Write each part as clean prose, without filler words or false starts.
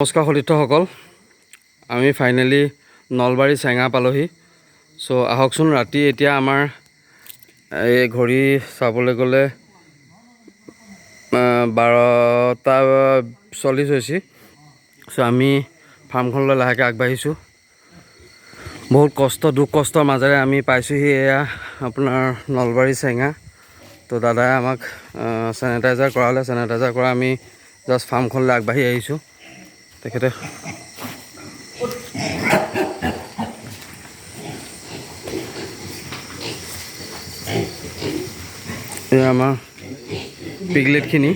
নমস্কাৰ সতীৰ্থসকল, আমি ফাইনেলি নলবাৰী চেঙা পালোহি। চ' আহকচোন, ৰাতি এতিয়া আমাৰ এই ঘড়ী চাবলৈ গ'লে 12:40 হৈছে। চ' আমি ফাৰ্মখনলৈ লাহেকৈ আগবাঢ়িছোঁ। বহুত দুখ কষ্টৰ মাজেৰে আমি পাইছোঁহি এয়া আপোনাৰ নলবাৰী চেঙা। তো দাদাই আমাক চেনিটাইজাৰ কৰালে। চেনিটাইজাৰ কৰা আমি জাষ্ট ফাৰ্মখনলৈ আগবাঢ়ি আহিছোঁ। তেখেতে এই আমাৰ পিগলেটখিনি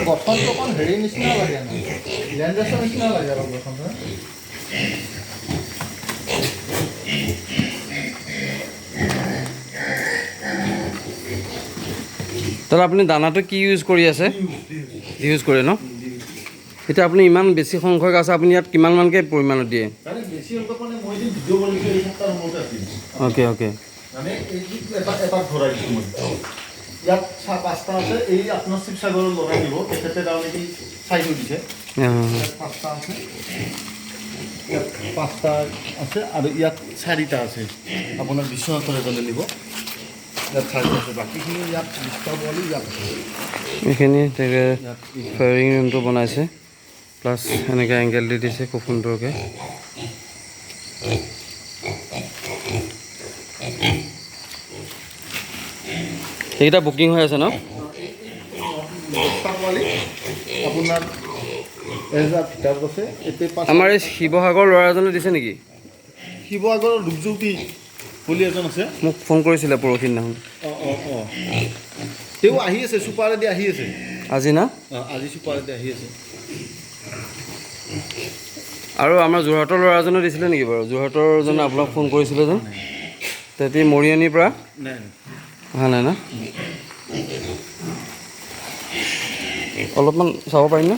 গঠনটো অকণ হেৰি নিচিনা লাগে, লেণ্ডেছৰ নিচিনা লাগে অলপ গঠনটো। দাদা, আপুনি দানাটো কি ইউজ কৰি আছে? ইউজ কৰে ন? এতিয়া আপুনি ইমান বেছি সংখ্যক আছে, আপুনি ইয়াত কিমানমানকৈ পৰিমাণত দিয়ে? Okay okay. ইয়াত 5টা আছে। এই আপোনাৰ শিৱসাগৰৰ লগাই দিব, তেখেতে তাৰমানে কি চাইটো দিছে। 5টা আছে, ইয়াত 5টা আছে আৰু ইয়াত 4টা আছে। আপোনাৰ বিশ্বনাথৰ এজনে নিব, ইয়াত 4টা আছে। বাকীখিনি ইয়াত 20টা পোৱালি ইয়াত আছে। এইখিনি ফেয়াৰিং ৰুমটো বনাইছে, প্লাছ এনেকৈ এংগেল দি দিছে খুব সুন্দৰকৈ। এইকেইটা বুকিং হৈ আছে ন? আপোনাৰ ভিতৰত আছে। আমাৰ এই শিৱসাগৰ ল'ৰা এজনে দিছে নেকি? শিৱসাগৰৰ ৰূপজ্যোতি বুলি এজন আছে, মোক ফোন কৰিছিলে পৰহি দিনাখন। তেওঁ আহি আছে, চুপাৰেদি আহি আছে আজি না? আজি চুপাৰেদি আহি আছে। আৰু আমাৰ যোৰহাটৰ ল'ৰা এজনে দিছিলে নেকি বাৰু? যোৰহাটৰ জনে আপোনাক ফোন কৰিছিলে যেন, তেতি মৰিয়নিৰ পৰা অহা নাই না? অলপমান চাব পাৰিম না?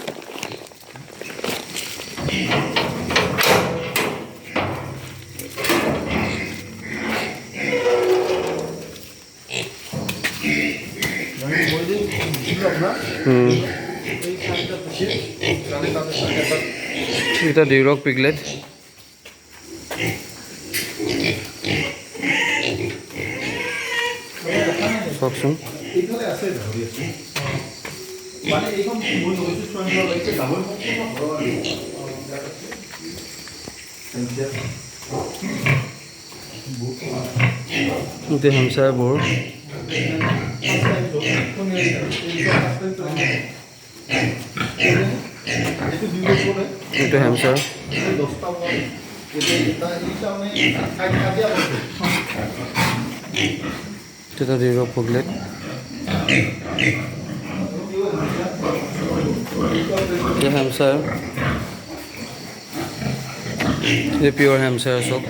এটা ডিউৰক পিগলেট। চাওকচোন, এইটো হেমচাৰ বোৰ। এইটো হেমচাৰ। এটা ডিউৰক পিগলেট। ये हेमसार, ये प्योर हेमसार सब।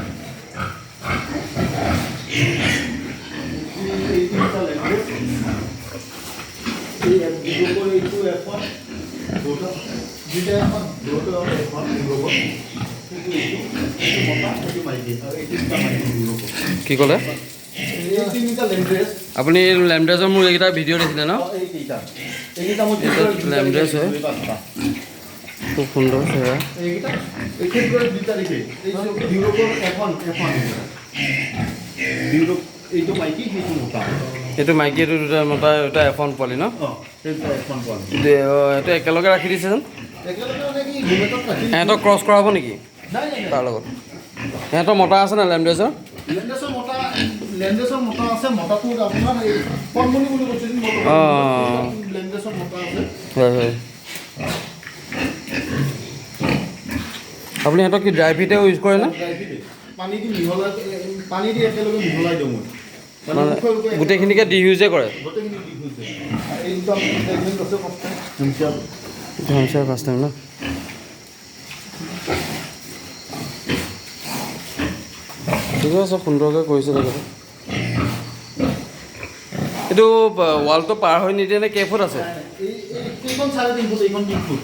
কি ক'লে আপুনি? লেমড্ৰেছৰ মোৰ এইকেইটা ভিডিঅ' দেখিলে ন? লেমড্ৰেছ হয়, খুব সুন্দৰ চেহেৰা। এইটো মাইকী, এইটো দুটা মতা, এটা F1 পোৱালি ন? এইটো একেলগে ৰাখি দিছে যেন। সিহঁতক ক্ৰছ কৰাব নেকি তাৰ লগত? সিহঁতৰ মতা আছে না লেমড্ৰেছৰ? হয় হয়। আপুনি সিহঁতক কি ড্ৰাই ফিডে ইউজ কৰে নে? মানে গোটেইখিনিকে ডিউজে কৰে? ফাৰ্ষ্ট টাইম ন? ঠিকে আছে, সুন্দৰকৈ কৰিছে তেখেতে। এইটো ৱালটো পাৰ হৈ নিদিয়ে নে? কেইফুট আছে? এইখন 3.5 ফুট, এইখন 3 ফুট।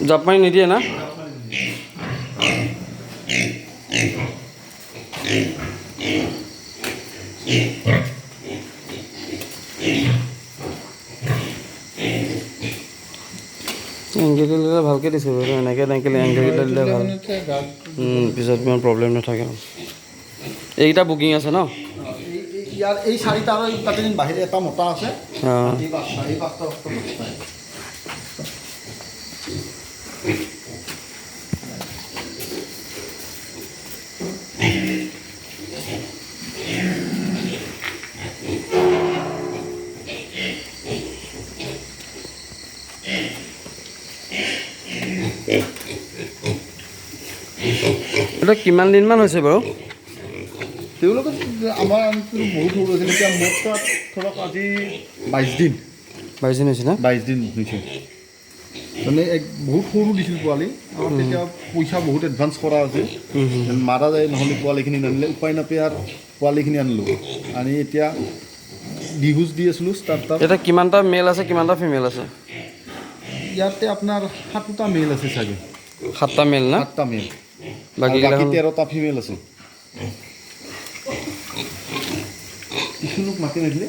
জাপ মাৰি নিদিয়ে না? এংগেল দিলে ভালকৈ দিছে বাৰু, এনেকৈ এংগেল দিলে ভাল। পিছত ইমান প্ৰব্লেম নাথাকে। এইকেইটা বুকিং আছে ন? ইয়াৰ এই 4টা আৰু তাতে বাহিৰে এটা মতা আছে। অঁ, এই 5টা এইটো কিমান দিনমান হৈছে বাৰু? তেওঁলোকে আমাৰ বহুত সৰু হৈছিল, এতিয়া মোৰ তাত ধৰক আজি 22 দিন। 22 দিন হৈছে না? 22 দিন হৈছে। মানে বহুত সৰু দিছিল পোৱালি। আমাৰ তেতিয়া পইচা বহুত এডভান্স কৰা আছিল, মাৰা যায় নহ'লে পোৱালিখিনি নানিলে উপায় নাপায় আৰু পোৱালিখিনি আনিলোঁ। আনি এতিয়া ডিহুজ দি আছিলোঁ ষ্টাৰ্টাৰ। এতিয়া কিমানটা মেল আছে, কিমানটা ফিমেল আছে? ইয়াতে আপোনাৰ 7টা মেল আছে চাগে। 7টা মেল না? 7টা মেল, বাকী বাকীকেইটা 13টা ফিমেল আছে। কিছুলোক মাতি নিদিলে